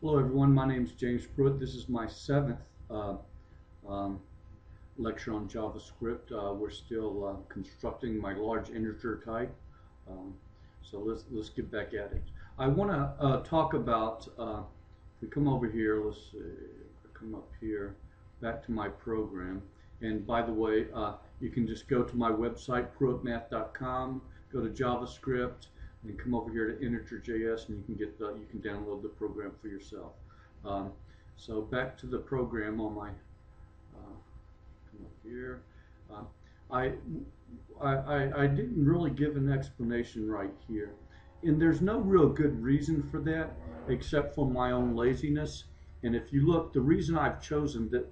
Hello everyone, my name is James Pruitt. This is my seventh um, lecture on JavaScript. We're still constructing my large integer type. Um, so let's get back at it. I want to talk about, if we come over here, let's see, come up here, back to my program. And by the way, you can just go to my website, pruittmath.com, go to JavaScript, and come over here to integer.js, and you can download the program for yourself. So back to the program on my come up here. I didn't really give an explanation right here, and there's no real good reason for that except for my own laziness. And if you look, the reason I've chosen that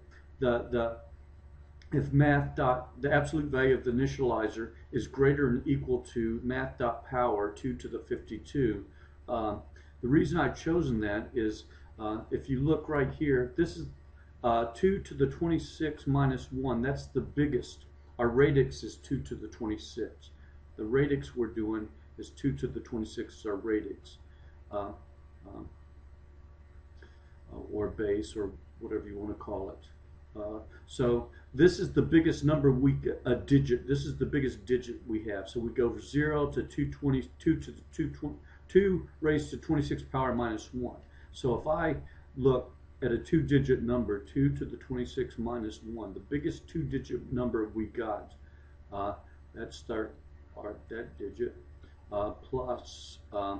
if the absolute value of the initializer is greater than equal to math.power 2 to the 52, the reason I've chosen that is if you look right here, this is 2 to the 26 minus 1. That's the biggest. Our radix is 2 to the 26. The radix we're doing is 2 to the 26 is our radix. Or base, or whatever you want to call it. So this is the biggest number a digit. This is the biggest digit we have. So we go from 0 to 222 to the 2 raised to 26 power minus 1. So if I look at a two-digit number, 2 to the 26 minus 1, the biggest two-digit number we got, that's that digit, plus 2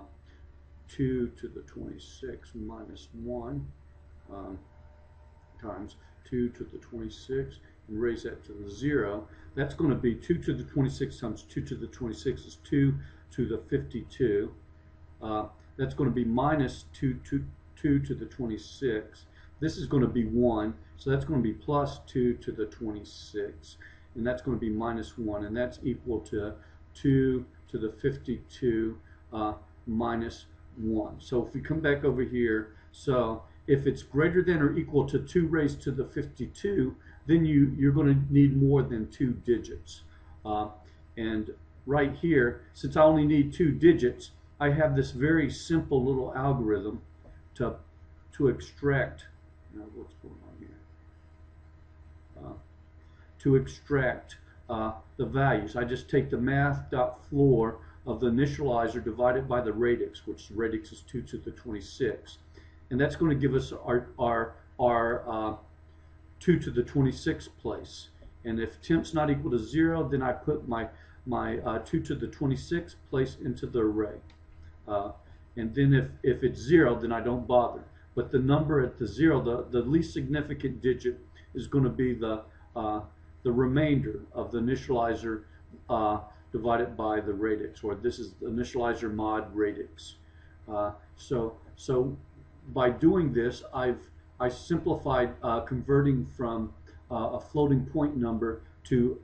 to the 26 minus 1 times 2 to the 26, and raise that to the 0. That's going to be 2 to the 26 times 2 to the 26 is 2 to the 52. That's going to be minus 2 to the 26. This is going to be 1, so that's going to be plus 2 to the 26, and that's going to be minus 1, and that's equal to 2 to the 52 minus 1. So if we come back over here, so if it's greater than or equal to 2 raised to the 52, then you're going to need more than 2 digits. And right here, since I only need 2 digits, I have this very simple little algorithm to extract. Now what's going on here? To extract the values. I just take the math.floor of the initializer divided by the radix, which the radix is 2 to the 26. And that's going to give us our 2 to the 26th place. And if temp's not equal to 0, then I put my 2 to the 26th place into the array. And then if it's 0, then I don't bother. But the number at the 0, the least significant digit, is going to be the remainder of the initializer divided by the radix, or this is the initializer mod radix. So by doing this, I simplified converting from a floating point number to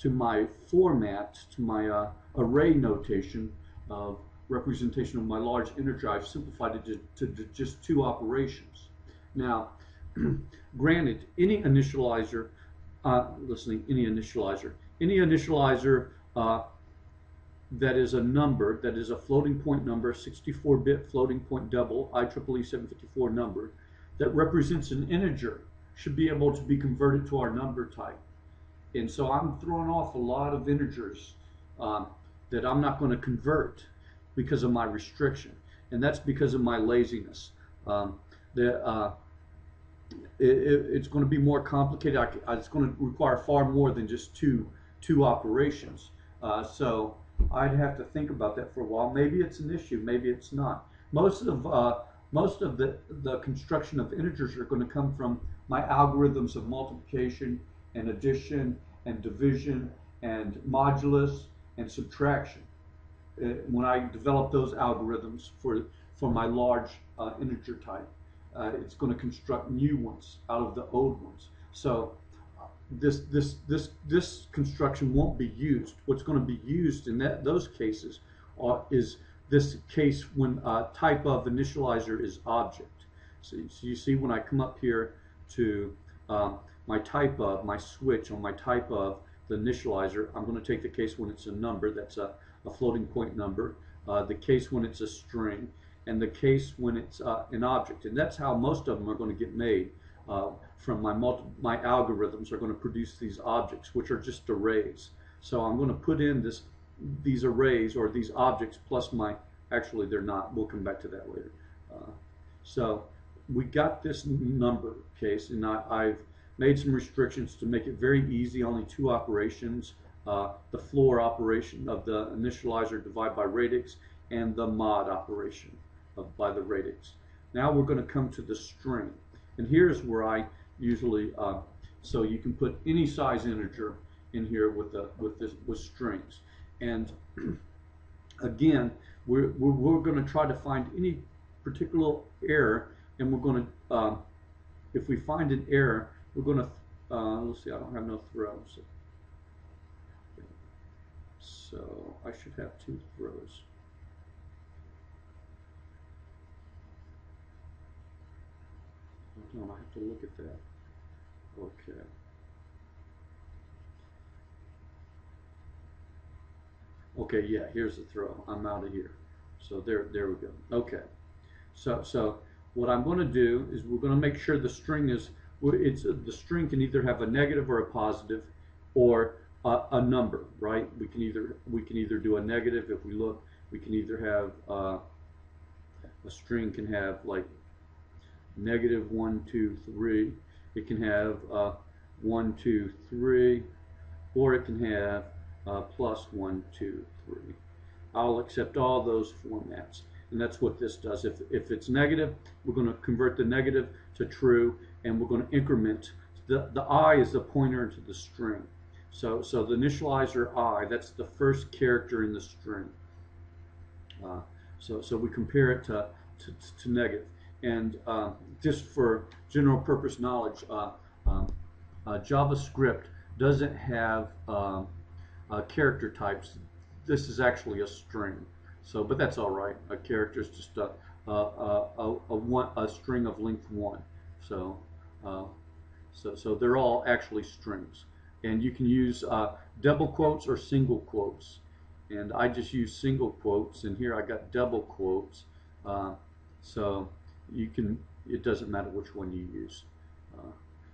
my format, to my array notation of representation of my large integer. I've simplified it to just 2 operations. Now, granted, any initializer, any initializer that is a number, that is a floating point number, 64-bit floating point double, IEEE 754 number, that represents an integer, should be able to be converted to our number type. And so I'm throwing off a lot of integers that I'm not going to convert because of my restriction. And that's because of my laziness. It's going to be more complicated. It's going to require far more than just two operations. So I'd have to think about that for a while. Maybe it's an issue, maybe it's not. Most of the construction of integers are going to come from my algorithms of multiplication and addition and division and modulus and subtraction. When I develop those algorithms for my large integer type, it's going to construct new ones out of the old ones. So this construction won't be used. What's going to be used in those cases is this case when type of initializer is object. So you see when I come up here to my type of, my switch on my type of the initializer, I'm going to take the case when it's a number, that's a floating point number, the case when it's a string, and the case when it's an object. And that's how most of them are going to get made. From my algorithms are going to produce these objects, which are just arrays. So I'm going to put in these arrays or these objects plus actually they're not. We'll come back to that later. So we got this number case, and I've made some restrictions to make it very easy, only two operations. The floor operation of the initializer divide by radix and the mod operation by the radix. Now we're going to come to the string, and here's where I usually so you can put any size integer in here with strings, and again we're going to try to find any particular error, and we're going to if we find an error we're going to let's see, I don't have no throws. So I should have two throws. Hold on, I have to look at that. Okay. Okay, yeah, here's the throw. I'm out of here. So there we go. Okay. So what I'm going to do is we're going to make sure the string the string can either have a negative or a positive, or a number, right? We can either do a negative. If we look, we can either have a string can have like negative 1, 2, 3. It can have 1, 2, 3, or it can have plus 1, 2, 3. I'll accept all those formats, and that's what this does. If it's negative, we're going to convert the negative to true, and we're going to increment. The I is the pointer to the string. So the initializer I, that's the first character in the string. So we compare it to negative. And just for general purpose knowledge, JavaScript doesn't have character types. This is actually a string. So, but that's all right. A character is just a string of length 1. So they're all actually strings. And you can use double quotes or single quotes. And I just use single quotes, and here I got double quotes. So it doesn't matter which one you use.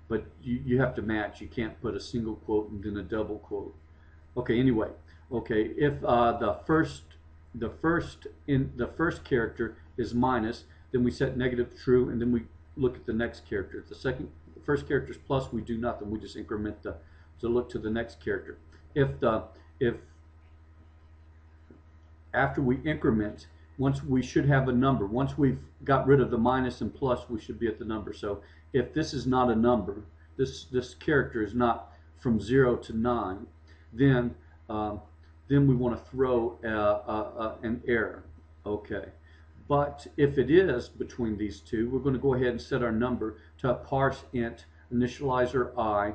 But you have to match. You can't put a single quote and then a double quote. Okay, anyway. Okay, if the first character is minus, then we set negative to true, and then we look at the next character. If the first character is plus, we do nothing. We just increment to look to the next character. If after we increment, once we should have a number. Once we've got rid of the minus and plus, we should be at the number. So if this is not a number, this character is not from 0 to 9, then we want to throw an error. Okay. But if it is between these two, we're going to go ahead and set our number to parse int initializer I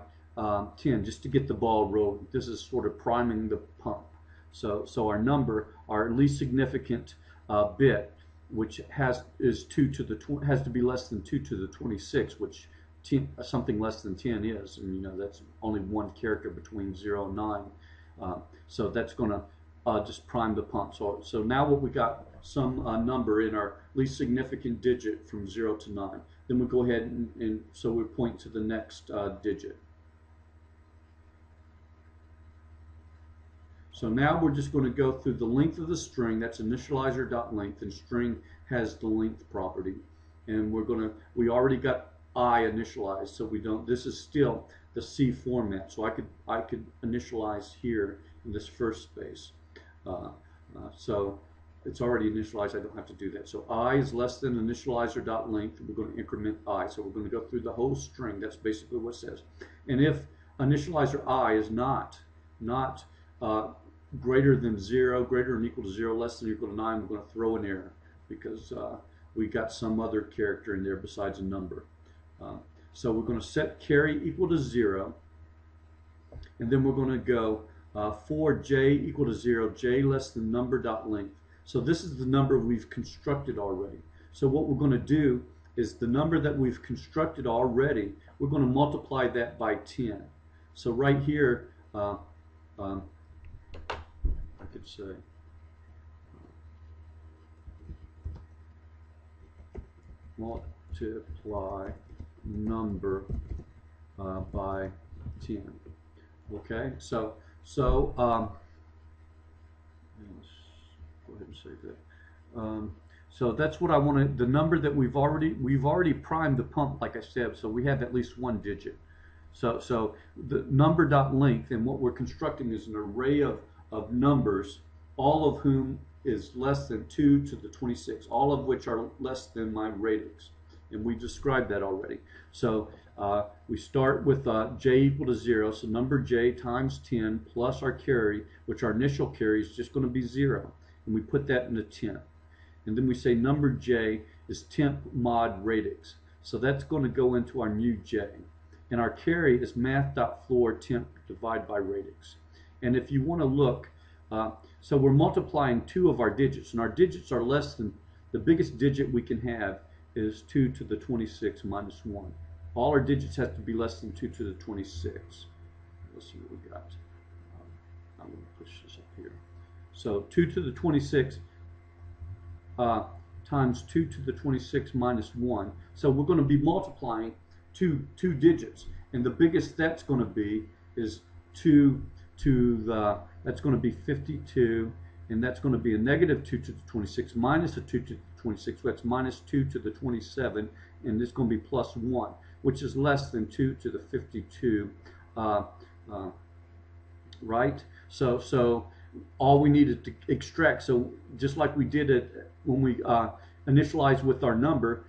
10, just to get the ball rolling. This is sort of priming the pump. So our number, our least significant bit, which has to be less than 2 to the 26, which something less than 10 is, and that's only one character between 0 and 9. So that's going to just prime the pump. So now what we got, some number in our least significant digit from 0 to 9. Then we go ahead and so we point to the next digit. So now we're just going to go through the length of the string. That's initializer.length, and string has the length property. And we already got I initialized, so we don't. This is still the C format. So I could initialize here in this first space. So it's already initialized. I don't have to do that. So I is less than initializer.length. We're going to increment I. So we're going to go through the whole string. That's basically what it says. And if initializer I is not greater than 0, greater than or equal to 0, less than or equal to 9, we're going to throw an error because we got some other character in there besides a number. So we're going to set carry equal to 0, and then we're going to go for j equal to 0, j less than number.length. So this is the number we've constructed already. So what we're going to do is the number that we've constructed already, we're going to multiply that by 10. So right here, I could say, multiply number by 10. Okay, so let's go ahead and save that. So that's what I want to. The number that we've already primed the pump, like I said, so we have at least one digit. So the number dot length, and what we're constructing is an array of numbers, all of whom is less than 2 to the 26, all of which are less than my radix. And we described that already. So we start with j equal to 0, so number j times 10 plus our carry, which our initial carry is just going to be 0. And we put that in a tenth. And then we say number j is temp mod radix. So that's going to go into our new j. And our carry is math.floor temp divided by radix. And if you want to look, so we're multiplying two of our digits, and our digits are less than, the biggest digit we can have is 2 to the 26 minus 1. All our digits have to be less than 2 to the 26. Let's see what we got. I'm going to push this up here. So 2 to the 26 times 2 to the 26 minus 1. So we're going to be multiplying two digits, and the biggest that's going to be is 2 to the, that's going to be 52, and that's going to be a negative 2 to the 26 minus a 2 to the 26, so that's minus 2 to the 27, and this is going to be plus 1, which is less than 2 to the 52, right? So all we needed to extract, so just like we did it when we initialize with our number,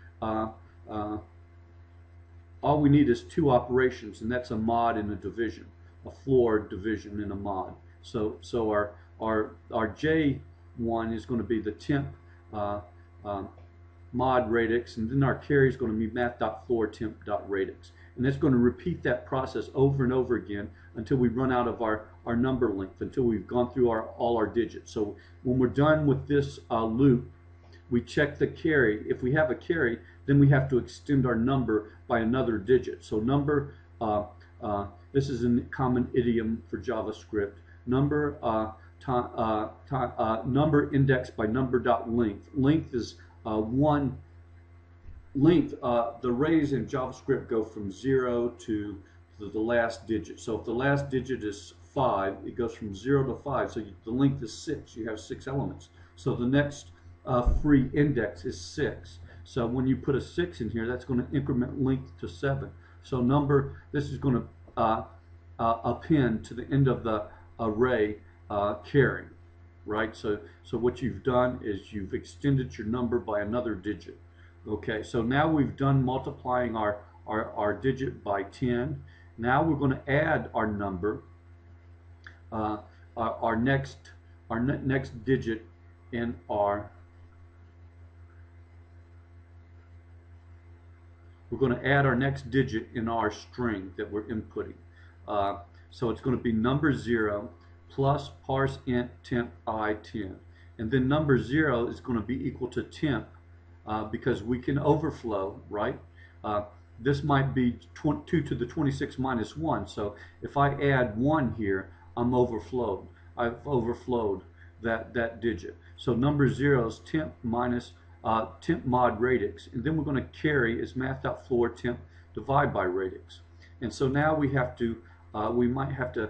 all we need is two operations, and that's a mod and a division, a floor division and a mod. So our J1 is going to be the temp mod radix, and then our carry is going to be math.floor temp.radix. And it's going to repeat that process over and over again until we run out of our number length, until we've gone through all our digits. So when we're done with this loop, we check the carry. If we have a carry, then we have to extend our number by another digit. So number, this is a common idiom for JavaScript. Number number indexed by number dot length. Length is one length. The arrays in JavaScript go from 0 to the last digit. So if the last digit is 5, it goes from 0 to 5. So the length is 6. You have 6 elements. So the next free index is 6. So when you put a 6 in here, that's going to increment length to 7. So number, this is going to append to the end of the array carry, right? So what you've done is you've extended your number by another digit. Okay, so now we've done multiplying our digit by 10. Now we're going to add our number, our next digit in our, we're going to add our next digit in our string that we're inputting. So it's going to be number 0 plus parse int temp I 10. And then number 0 is going to be equal to temp because we can overflow, right? This might be 2 to the 26 minus 1. So if I add 1 here, I'm overflowed. I've overflowed that digit. So number 0 is temp minus temp mod radix, and then we're going to carry is math.floor temp divide by radix. And so now we have to, we might have to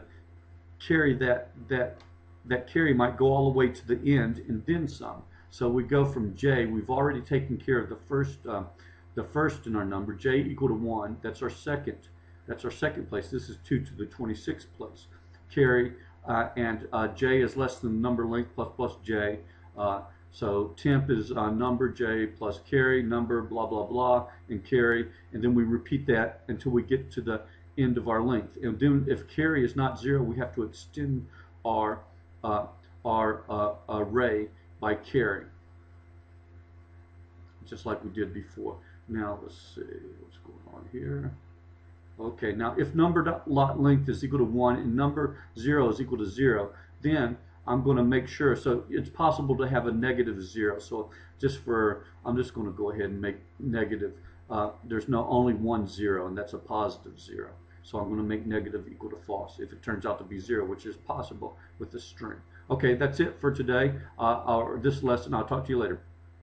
carry that carry might go all the way to the end and then some. So we go from j, we've already taken care of the first in our number, j equal to 1, that's our second place. This is 2 to the 26th place. Carry, and j is less than number length plus j. So temp is number j plus carry, number blah blah blah, and carry, and then we repeat that until we get to the end of our length. And then if carry is not 0, we have to extend our array by carry, just like we did before. Now let's see what's going on here. Okay, now if number lot length is equal to 1 and number 0 is equal to 0, then I'm going to make sure, so it's possible to have a negative 0. So I'm just going to go ahead and make negative, there's only one 0, and that's a positive 0. So I'm going to make negative equal to false if it turns out to be 0, which is possible with this string. Okay, that's it for today, or this lesson. I'll talk to you later.